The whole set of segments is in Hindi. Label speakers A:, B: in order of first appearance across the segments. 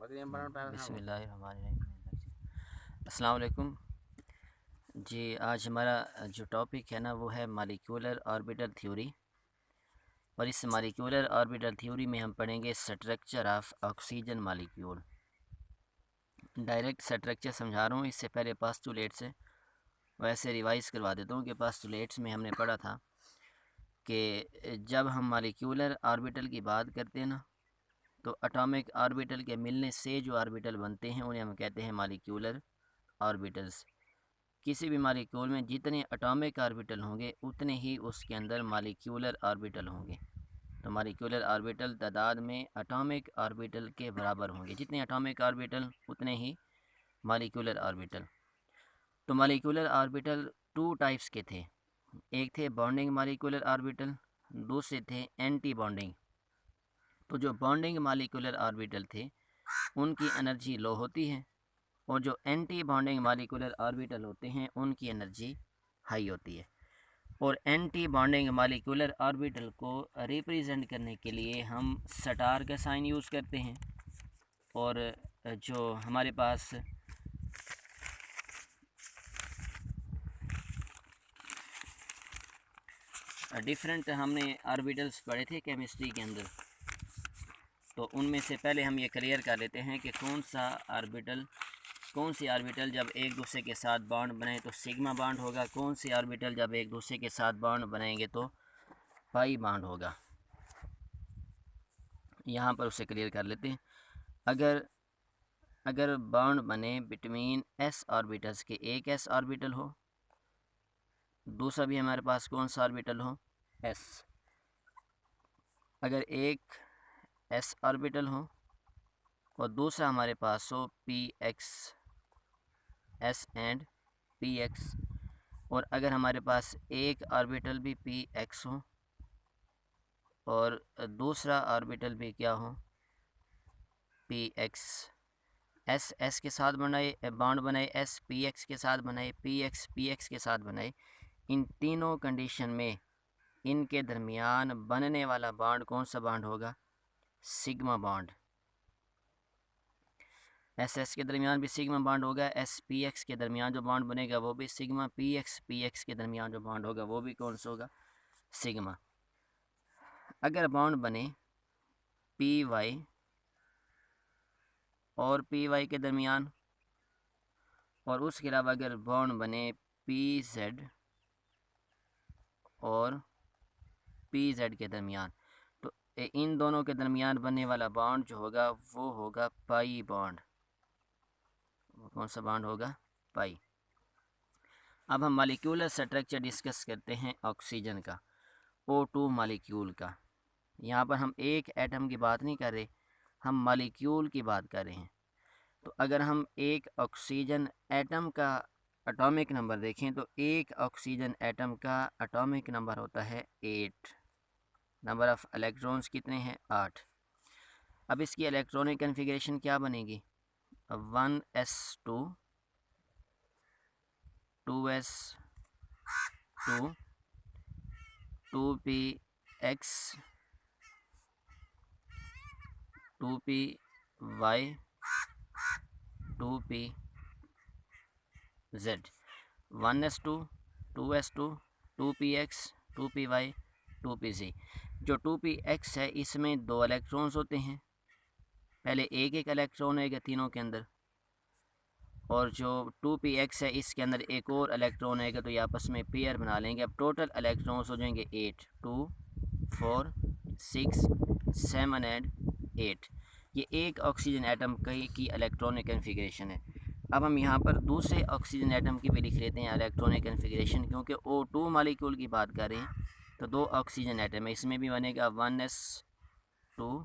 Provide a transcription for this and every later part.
A: बिस्मिल्लाहिर्रहमानिर्रहीम। अस्सलाम वालेकुम जी। आज हमारा जो टॉपिक है ना वो है मॉलिक्यूलर ऑर्बिटल थ्योरी, और इस मॉलिक्यूलर ऑर्बिटल थ्योरी में हम पढ़ेंगे structure of oxygen molecule. Direct structure समझा रहा हूँ, इससे पहले पास्टुलेट से वैसे रिवाइज़ करवा देता हूँ कि पास्टुलेट्स में हमने पढ़ा था कि जब हम मॉलिक्यूलर ऑर्बिटल की बात करते हैं ना, तो एटॉमिक ऑर्बिटल के मिलने से जो ऑर्बिटल बनते हैं उन्हें हम कहते हैं मॉलिक्यूलर ऑर्बिटल्स। किसी भी मॉलिक्यूल में जितने एटॉमिक ऑर्बिटल होंगे उतने ही उसके अंदर मॉलिक्यूलर ऑर्बिटल होंगे। तो मॉलिक्यूलर ऑर्बिटल तादाद में एटॉमिक ऑर्बिटल के बराबर होंगे, जितने एटॉमिक ऑर्बिटल उतने ही मॉलिक्यूलर ऑर्बिटल। तो मॉलिक्यूलर ऑर्बिटल टू टाइप्स के थे, एक थे बॉन्डिंग मॉलिक्यूलर ऑर्बिटल, दूसरे थे एंटी बॉन्डिंग। तो जो बॉन्डिंग मॉलिक्यूलर ऑर्बिटल थे उनकी एनर्जी लो होती है, और जो एंटी बॉन्डिंग मॉलिक्यूलर ऑर्बिटल होते हैं उनकी एनर्जी हाई होती है। और एंटी बॉन्डिंग मॉलिक्यूलर ऑर्बिटल को रिप्रेजेंट करने के लिए हम स्टार का साइन यूज़ करते हैं। और जो हमारे पास डिफरेंट हमने ऑर्बिटल्स पढ़े थे केमिस्ट्री के अंदर, तो उनमें से पहले हम ये क्लियर कर लेते हैं कि कौन सी ऑर्बिटल जब एक दूसरे के साथ बॉन्ड बनाए तो सिग्मा बॉन्ड होगा, कौन सी ऑर्बिटल जब एक दूसरे के साथ बॉन्ड बनाएंगे तो पाई बॉन्ड होगा। यहाँ पर उसे क्लियर कर लेते हैं। अगर बॉन्ड बने बिटवीन एस ऑर्बिटल्स के, एक एस ऑर्बिटल हो, दूसरा भी हमारे पास कौन सा ऑर्बिटल हो, एस। अगर एक एस ऑर्बिटल हो और दूसरा हमारे पास हो P x, S and P x, और अगर हमारे पास एक ऑर्बिटल भी पी एक्स हो और दूसरा ऑर्बिटल भी क्या हो, पी एक्स, एस एस के साथ बनाए बॉन्ड बनाए, एस पी एक्स के साथ बनाए, पी एक्स पी एक्स के साथ बनाए, इन तीनों कंडीशन में इनके दरमियान बनने वाला बॉन्ड कौन सा बॉन्ड होगा, सिग्मा बॉन्ड। एस एस के दरमियान भी सिग्मा बॉन्ड होगा, एस पी एक्स के दरमियान जो बॉन्ड बनेगा वो भी सिग्मा, पी एक्स के दरमियान जो बॉन्ड होगा वो भी कौन सा होगा, सिग्मा। अगर बॉन्ड बने पी वाई और पी वाई के दरमियान, और उसके अलावा अगर बॉन्ड बने पी जेड और पी जेड के दरमियान, तो इन दोनों के दरमियान बनने वाला बॉन्ड जो होगा वो होगा पाई बॉन्ड। कौन सा बॉन्ड होगा, पाई। अब हम मॉलिक्यूलर स्ट्रक्चर डिस्कस करते हैं ऑक्सीजन का, O2 मॉलिक्यूल का। यहाँ पर हम एक एटम की बात नहीं कर रहे, हम मॉलिक्यूल की बात कर रहे हैं। तो अगर हम एक ऑक्सीजन एटम का एटॉमिक नंबर देखें तो एक ऑक्सीजन एटम का एटॉमिक नंबर होता है 8। नंबर ऑफ़ इलेक्ट्रॉन्स कितने हैं, 8। अब इसकी इलेक्ट्रॉनिक कन्फिग्रेशन क्या बनेगी, 1s2 2s2 2px 2py 2pz, 1s2 2s2 2px 2py 2pz। जो 2px है इसमें 2 इलेक्ट्रॉन्स होते हैं, पहले एक इलेक्ट्रॉन होगा तीनों के अंदर, और जो 2px है इसके अंदर एक और इलेक्ट्रॉन आएगा, तो ये आपस में पेयर बना लेंगे। अब टोटल इलेक्ट्रॉन्स हो जाएंगे 8, 2 4 6 7 एंड 8। ये एक ऑक्सीजन एटम की इलेक्ट्रॉनिक कन्फिग्रेशन है। अब हम यहाँ पर दूसरे ऑक्सीजन एटम की भी लिख लेते हैं इलेक्ट्रॉनिक कन्फिग्रेशन, क्योंकि O2 मॉलिक्यूल की बात कर रहे हैं तो 2 ऑक्सीजन एटम है, इसमें भी बनेगा 1s2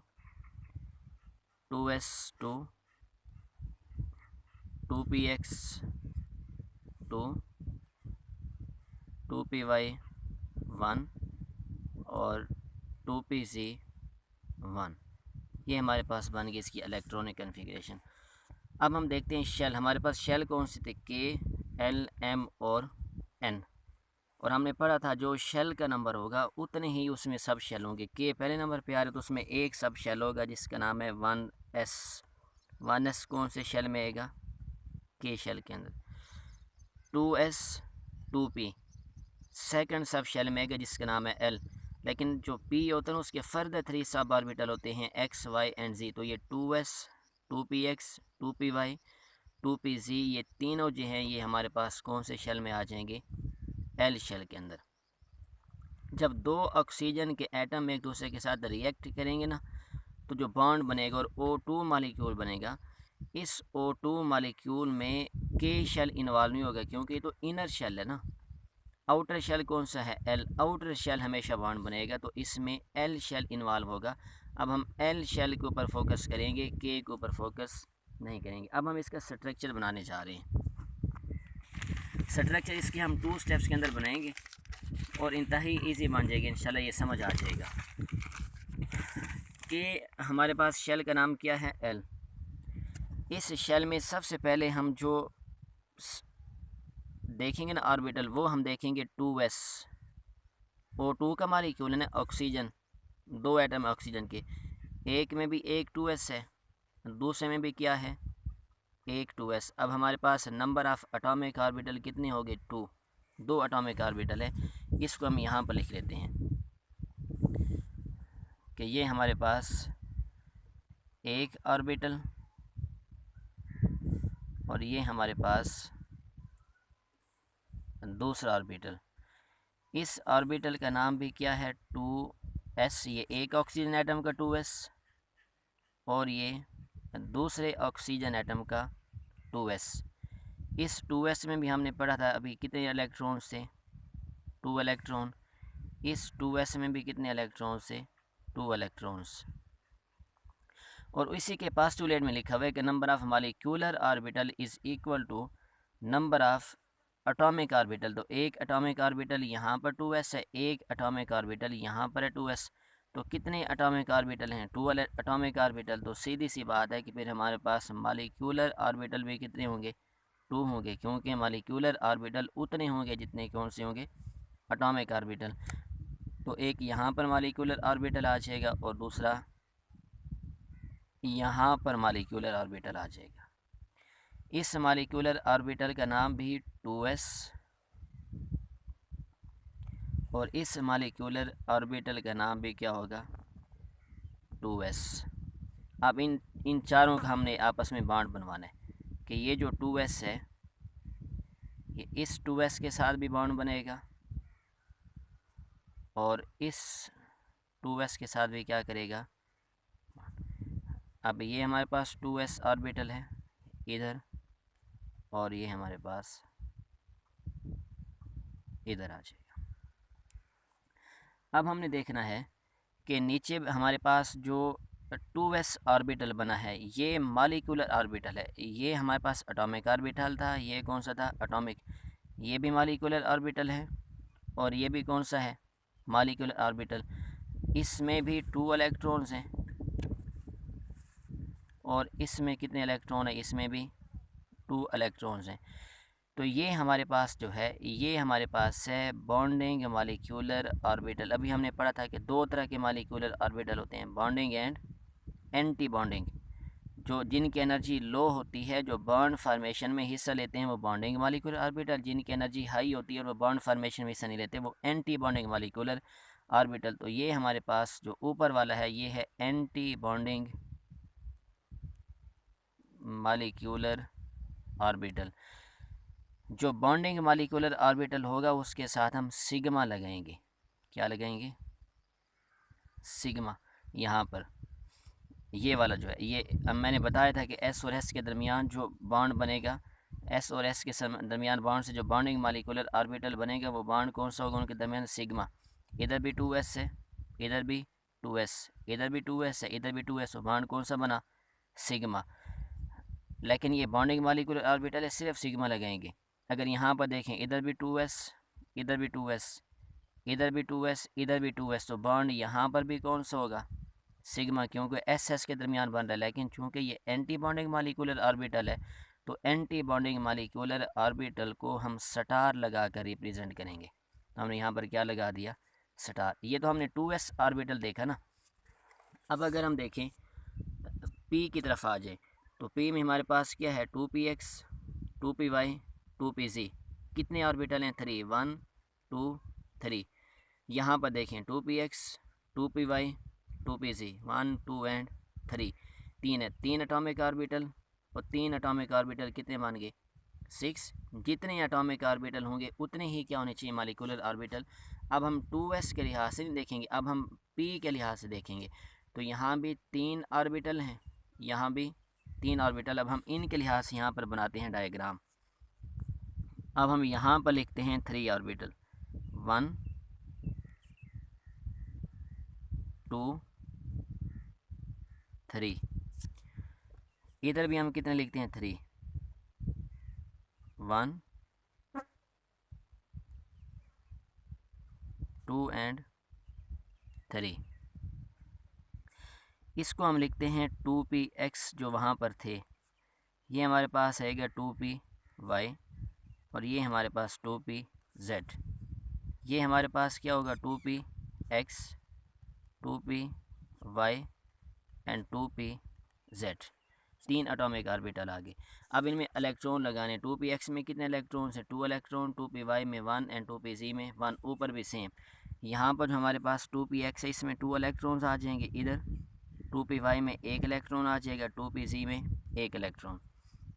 A: 2s2 2px 2 2py 1 और 2pz 1। ये हमारे पास बन गई इसकी इलेक्ट्रॉनिक कन्फिग्रेशन। अब हम देखते हैं शेल, हमारे पास शेल कौन सी थी, के एल एम और एन, और हमने पढ़ा था जो शेल का नंबर होगा उतने ही उसमें सब शेल होंगे। के पहले नंबर पे आ रहे तो उसमें एक सब शेल होगा जिसका नाम है 1s 1s कौन से शेल में आएगा, के शेल के अंदर। 2s 2p सेकंड सब शेल में आएगा जिसका नाम है l। लेकिन जो p होता है ना उसके फर्दर 3 सब ऑर्बिटल होते हैं x y एंड z। तो ये 2s 2px 2py 2pz ये तीनों जो हैं ये हमारे पास कौन से शेल में आ जाएंगे, l शेल के अंदर। जब दो ऑक्सीजन के एटम एक दूसरे के साथ रिएक्ट करेंगे ना तो जो बॉन्ड बनेगा और O2 मालिक्यूल बनेगा, इस O2 मालिक्यूल में के शेल इन्वॉल्व नहीं होगा क्योंकि ये तो इनर शेल है ना। आउटर शेल कौन सा है, L। आउटर शेल हमेशा बॉन्ड बनेगा तो इसमें L शेल इन्वॉल्व होगा। अब हम L शेल के ऊपर फोकस करेंगे, के ऊपर फोकस नहीं करेंगे। अब हम इसका स्ट्रक्चर बनाने जा रहे हैं। स्ट्रक्चर इसके हम 2 स्टेप्स के अंदर बनाएंगे और इंतहाई ईजी बन जाएगी इंशाल्लाह, ये समझ आ जाएगा कि हमारे पास शेल का नाम क्या है, L। इस शेल में सबसे पहले हम जो देखेंगे ना ऑर्बिटल, वो हम देखेंगे 2s। O2 का मॉलिक्यूल है ना ऑक्सीजन, 2 एटम ऑक्सीजन के, एक में भी एक 2s है, दूसरे में भी क्या है, एक 2s। अब हमारे पास नंबर ऑफ एटॉमिक ऑर्बिटल कितने हो गए, 2 एटॉमिक ऑर्बिटल है। इसको हम यहाँ पर लिख लेते हैं कि ये हमारे पास एक ऑर्बिटल और ये हमारे पास दूसरा ऑर्बिटल। इस ऑर्बिटल का नाम भी क्या है, 2s। ये एक ऑक्सीजन एटम का 2s और ये दूसरे ऑक्सीजन एटम का 2s। इस 2s में भी हमने पढ़ा था अभी कितने इलेक्ट्रॉन से, 2 इलेक्ट्रॉन। इस 2s में भी कितने इलेक्ट्रॉन से, 2 इलेक्ट्रॉन्स। और इसी के पोस्टुलेट में लिखा हुआ है कि number of molecular orbital is equal to number of atomic orbital. तो एक एटॉमिक ऑर्बिटल यहाँ पर 2s है, एक एटॉमिक ऑर्बिटल यहाँ पर है 2s। तो कितने एटॉमिक ऑर्बिटल हैं, 2 एटॉमिक ऑर्बिटल। तो सीधी सी बात है कि फिर हमारे पास मॉलिक्यूलर ऑर्बिटल भी कितने होंगे, 2 होंगे, क्योंकि मॉलिक्यूलर ऑर्बिटल उतने होंगे जितने कौन से होंगे, एटॉमिक ऑर्बिटल। तो एक यहाँ पर मॉलिक्यूलर ऑर्बिटल आ जाएगा और दूसरा यहाँ पर मॉलिक्यूलर ऑर्बिटल आ जाएगा। इस मॉलिक्यूलर ऑर्बिटल का नाम भी 2s और इस मॉलिक्यूलर ऑर्बिटल का नाम भी क्या होगा, 2s। अब इन चारों का हमने आपस में बॉन्ड बनवाना है कि ये जो 2s है ये इस 2s के साथ भी बॉन्ड बनेगा और इस 2s के साथ भी क्या करेगा। अब ये हमारे पास 2s ऑर्बिटल है इधर और ये हमारे पास इधर आ जाएगा। अब हमने देखना है कि नीचे हमारे पास जो 2s ऑर्बिटल बना है ये मॉलिक्यूलर ऑर्बिटल है। ये हमारे पास एटॉमिक ऑर्बिटल था, ये कौन सा था, एटॉमिक। ये भी मॉलिक्यूलर ऑर्बिटल है और ये भी कौन सा है, मॉलिक्यूलर ऑर्बिटल। इसमें भी 2 इलेक्ट्रॉन्स हैं और इसमें कितने इलेक्ट्रॉन है, इसमें भी 2 इलेक्ट्रॉन्स हैं। तो ये हमारे पास जो है ये हमारे पास है बॉन्डिंग मॉलिक्यूलर ऑर्बिटल। अभी हमने पढ़ा था कि 2 तरह के मॉलिक्यूलर ऑर्बिटल होते हैं, बॉन्डिंग एंड एंटी बॉन्डिंग। जो जिनकी एनर्जी लो होती है, जो बॉन्ड फार्मेशन में हिस्सा लेते हैं, वो बॉन्डिंग मॉलिक्यूलर ऑर्बिटल। जिनकी एनर्जी हाई होती है और वो बॉन्ड फार्मेशन में हिस्सा नहीं लेते, वो एंटी बॉन्डिंग मॉलिक्यूलर ऑर्बिटल। तो ये हमारे पास जो ऊपर वाला है ये है एंटी बॉन्डिंग मॉलिक्यूलर ऑर्बिटल। जो बॉन्डिंग मॉलिक्यूलर ऑर्बिटल होगा उसके साथ हम सिग्मा लगाएंगे। क्या लगाएंगे, सिग्मा। यहाँ पर ये वाला जो है ये अब मैंने बताया था कि s और s के दरमियान जो बॉन्ड बनेगा, s और s के दरमियान बॉन्ड से जो बॉन्डिंग मॉलिक्यूलर ऑर्बिटल बनेगा वो बॉन्ड कौन सा होगा, उनके दरमियान सिग्मा। इधर भी 2s है, इधर भी 2s, इधर भी 2s है, इधर भी 2s, बॉन्ड कौन सा बना, सिग्मा। लेकिन ये बॉन्डिंग मॉलिक्यूलर ऑर्बिटल है, सिर्फ सिग्मा लगाएंगे। अगर यहाँ पर देखें इधर भी 2s, इधर भी 2s, इधर भी 2s, इधर भी 2s, तो बॉन्ड यहाँ पर भी कौन सा होगा, सिग्मा, क्योंकि s के दरमियान बन रहा है। लेकिन चूँकि ये एंटी बॉन्डिंग मॉलिक्यूलर ऑर्बिटल है तो एंटी बॉन्डिंग मॉलिक्यूलर ऑर्बिटल को हम स्टार लगा कर रिप्रेजेंट करेंगे। तो हमने यहाँ पर क्या लगा दिया, स्टार। ये तो हमने 2s ऑर्बिटल देखा ना। अब अगर हम देखें p की तरफ आ जाए तो पी में हमारे पास क्या है 2px 2py 2pz। कितने ऑर्बिटल हैं 3 1 2 3। यहाँ पर देखें 2px 2py 2pz 1 2 एंड 3 तीन है, 3 एटॉमिक ऑर्बिटल और 3 एटॉमिक ऑर्बिटल कितने बन गए 6। जितने एटॉमिक ऑर्बिटल होंगे उतने ही क्या होने चाहिए मॉलिक्यूलर ऑर्बिटल। अब हम 2s के लिहाज से नहीं देखेंगे, अब हम p के लिहाज से देखेंगे। तो यहाँ भी 3 ऑर्बिटल हैं, यहाँ भी 3 ऑर्बिटल। अब हम इनके लिहाज से यहाँ पर बनाते हैं डायग्राम। अब हम यहाँ पर लिखते हैं 3 ऑर्बिटल 1 2 3। इधर भी हम कितने लिखते हैं 3 1 2 एंड 3। इसको हम लिखते हैं 2px जो वहाँ पर थे, ये हमारे पास आएगा 2py और ये हमारे पास 2pz। ये हमारे पास क्या होगा 2px 2py and 2pz। 3 atomic orbital आ गए। अब इनमें इलेक्ट्रॉन लगाने, 2px में कितने इलेक्ट्रॉन है 2 इलेक्ट्रॉन, 2py में 1 एंड 2pz में 1। ऊपर भी सेम, यहाँ पर जो हमारे पास 2px है इसमें 2 इलेक्ट्रॉन्स आ जाएंगे, इधर 2py में 1 इलेक्ट्रॉन आ जाएगा, 2pz में 1 इलेक्ट्रॉन।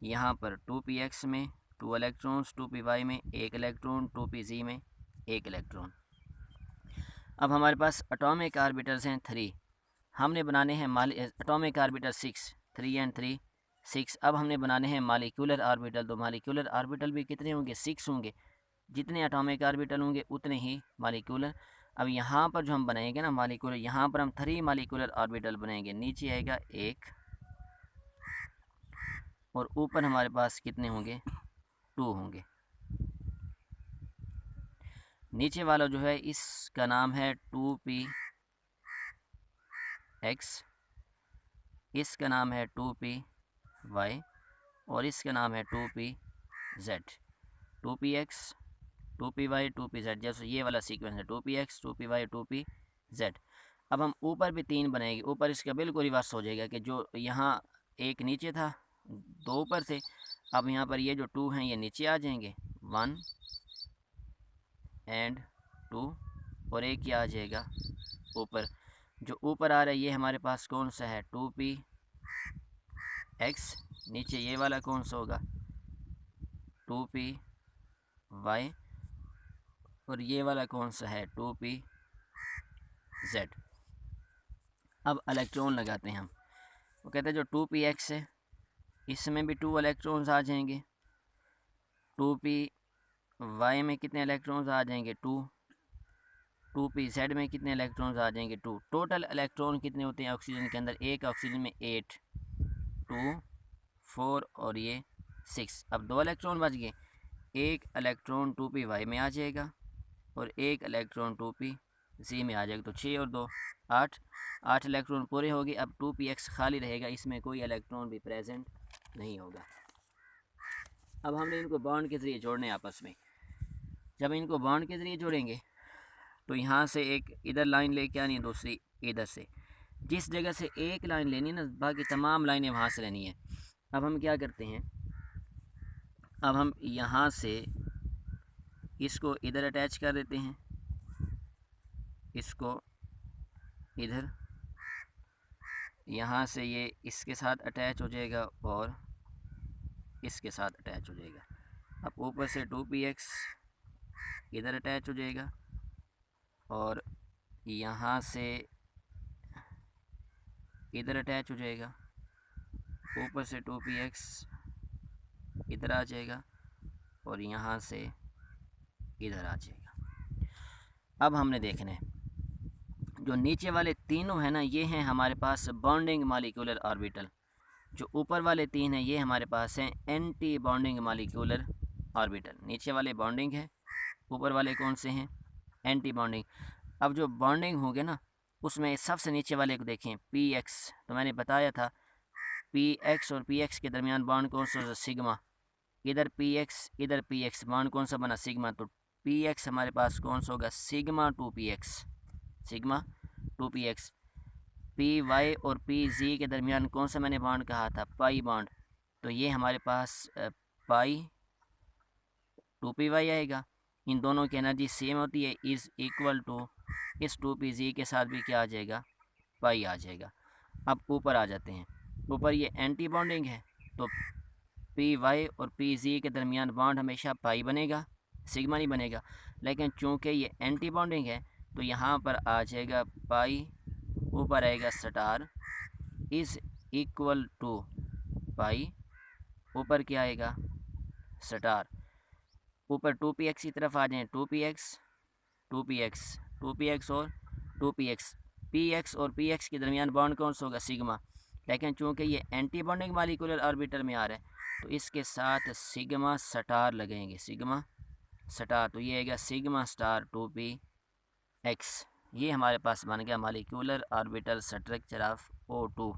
A: यहाँ पर 2px में 2 इलेक्ट्रॉन्स, 2py में 1 इलेक्ट्रॉन, 2pz में 1 इलेक्ट्रॉन। अब हमारे पास एटॉमिक ऑर्बिटल्स हैं 3, हमने बनाने हैं एटॉमिक ऑर्बिटल 6 3 एंड 3 6। अब हमने बनाने हैं मॉलिक्यूलर ऑर्बिटल। तो मॉलिक्यूलर ऑर्बिटल भी कितने होंगे 6 होंगे। जितने एटॉमिक ऑर्बिटल होंगे उतने ही मॉलिक्यूलर। अब यहाँ पर जो हम बनाएंगे ना मॉलिक्यूलर, यहाँ पर हम 3 मॉलिक्यूलर ऑर्बिटल बनाएंगे। नीचे आएगा 1 और ऊपर हमारे पास कितने होंगे 2 होंगे। नीचे वाला जो है इसका नाम है 2px, इसका नाम है 2py और इसका नाम है 2pz। 2px 2py 2pz, जैसे ये वाला सीक्वेंस है 2px 2py 2pz। अब हम ऊपर भी 3 बनाएंगे। ऊपर इसका बिल्कुल रिवर्स हो जाएगा कि जो यहाँ एक नीचे था 2 ऊपर से, अब यहाँ पर ये जो 2 हैं ये नीचे आ जाएंगे 1 एंड 2 और एक क्या आ जाएगा ऊपर। जो ऊपर आ रहा है ये हमारे पास कौन सा है 2px, नीचे ये वाला कौन सा होगा 2py और ये वाला कौन सा है 2pz। अब इलेक्ट्रॉन लगाते हैं हम। वो कहते हैं जो 2px है इसमें भी 2 इलेक्ट्रॉन्स आ जाएंगे, 2py में कितने इलेक्ट्रॉन्स आ जाएंगे 2, 2pz में कितने इलेक्ट्रॉन्स आ जाएंगे 2। टोटल इलेक्ट्रॉन कितने होते हैं ऑक्सीजन के अंदर, एक ऑक्सीजन में 8 2 4 और ये 6। अब 2 इलेक्ट्रॉन बच गए, एक इलेक्ट्रॉन 2py में आ जाएगा और एक इलेक्ट्रॉन 2pz में आ जाएगा। तो 6 और 2 8 इलेक्ट्रॉन पूरे हो गए। अब 2px खाली रहेगा, इसमें कोई इलेक्ट्रॉन भी प्रेजेंट नहीं होगा। अब हमने इनको बॉन्ड के ज़रिए जोड़ने आपस में। जब इनको बॉन्ड के ज़रिए जोड़ेंगे तो यहाँ से एक इधर लाइन लेके आनी है, दूसरी इधर से। जिस जगह से एक लाइन लेनी है ना बाकी तमाम लाइनें वहाँ से लेनी है। अब हम क्या करते हैं, अब हम यहाँ से इसको इधर अटैच कर देते हैं, इसको इधर, यहाँ से ये इसके साथ अटैच हो जाएगा और इसके साथ अटैच हो जाएगा। अब ऊपर से 2px इधर अटैच हो जाएगा और यहाँ से इधर अटैच हो जाएगा। ऊपर से 2px इधर आ जाएगा और यहाँ से इधर आ जाएगा। अब हमने देखना है जो नीचे वाले तीनों हैं ना ये हैं हमारे पास बॉन्डिंग मॉलिक्यूलर ऑर्बिटल। जो ऊपर वाले 3 हैं ये हमारे पास हैं एंटी बॉन्डिंग मॉलिक्यूलर ऑर्बिटल। नीचे वाले बॉन्डिंग है, ऊपर वाले कौन से हैं एंटी बॉन्डिंग। अब जो बॉन्डिंग होंगे ना उसमें सबसे नीचे वाले को देखें px, तो मैंने बताया था px और px के दरमियान बॉन्ड कौन सा सिग्मा। इधर px इधर px, बॉन्ड कौन सा बना सिग्मा। तो px हमारे पास कौन सा होगा sigma 2px, sigma 2px। P Y और पी जी के दरमियान कौन सा मैंने बॉन्ड कहा था, पाई बॉन्ड। तो ये हमारे पास पाई 2p वाई आएगा। इन दोनों की एनर्जी सेम होती है, इज़ इक्वल टू इस 2p जी के साथ भी क्या आ जाएगा, पाई आ जाएगा। अब ऊपर आ जाते हैं, ऊपर ये एंटी बॉन्डिंग है, तो पी वाई और पी जी के दरमियान बॉन्ड हमेशा पाई बनेगा, सिग्मा नहीं बनेगा। लेकिन चूँकि ये एंटी बॉन्डिंग है तो यहाँ पर आ जाएगा पाई, ऊपर आएगा स्टार इज़ इक्वल टू पाई, ऊपर क्या आएगा स्टार। ऊपर 2px की तरफ आ जाएं, 2px और 2px, px और px के दरमियान बॉन्ड कौन सा होगा, सिग्मा। लेकिन चूँकि ये एंटी बॉन्डिंग मालिकुलर ऑर्बिटल में आ रहा है तो इसके साथ सिग्मा स्टार लगेंगे, सिग्मा स्टार। तो ये आएगा सिग्मा स्टार 2px। ये हमारे पास बन गया molecular orbital structure of O2।